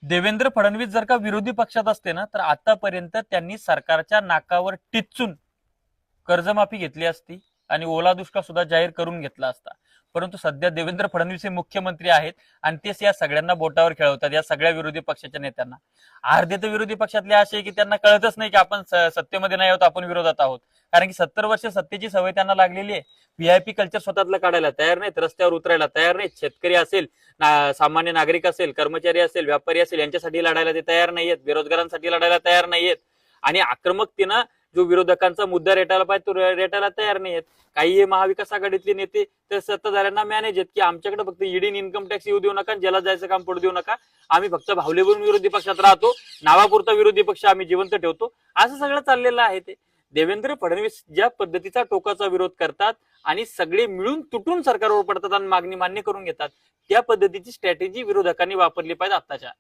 देवेंद्र फडणवीस जर का विरोधी पक्षात असते ना, तर आतापर्यंत त्यांनी सरकारच्या नाकावर टिच्चून कर्जमाफी घेतली असती आणि ओला दुष्काळ सुद्धा जाहीर करून घेतला असता. परंतु सध्या देवेंद्र फडणवीस हे मुख्यमंत्री आहेत आणि तेच या सगळ्यांना बोटावर खेळवतात, या सगळ्या विरोधी पक्षाच्या नेत्यांना. अर्धे तर विरोधी पक्षातले असे की त्यांना कळतच नाही की आपण सत्तेमध्ये नाही आहोत, आपण विरोधात आहोत. कारण की 70 वर्ष सत्तेची सवय त्यांना लागलेली आहे. व्हीआयपी कल्चर स्वतःतलं काढायला तयार नाहीत, रस्त्यावर उतरायला तयार नाहीत. शेतकरी असेल, सामान्य नागरिक असेल, कर्मचारी असेल, व्यापारी असेल, यांच्यासाठी लढायला ते तयार नाहीयेत, बेरोजगारांसाठी लढायला तयार नाहीयेत. आणि आक्रमकतेनं जो विरोधकांचा मुद्दा रेटायला पाहिजे तो रेटायला तयार नाहीयेत. काही महाविकास आघाडीतले नेते तर सत्ताधाऱ्यांना मॅनेज आहेत की आमच्याकडे फक्त ईडी इन्कम टॅक्स येऊ देऊ नका, ज्याला जायचं काम पडू देऊ नका, आम्ही फक्त भावलेवरून विरोधी पक्षात राहतो, नावापुरता विरोधी पक्ष आम्ही जिवंत ठेवतो, असं सगळं चाललेलं आहे. ते देवेंद्र फडणवीस ज्या पद्धतीचा टोकाचा विरोध करतात आणि सगळे मिळून तुटून सरकारवर पडतात आणि मागणी मान्य करून घेतात, त्या पद्धतीची स्ट्रॅटेजी विरोधकांनी वापरली पाहिजे आत्ताच्या.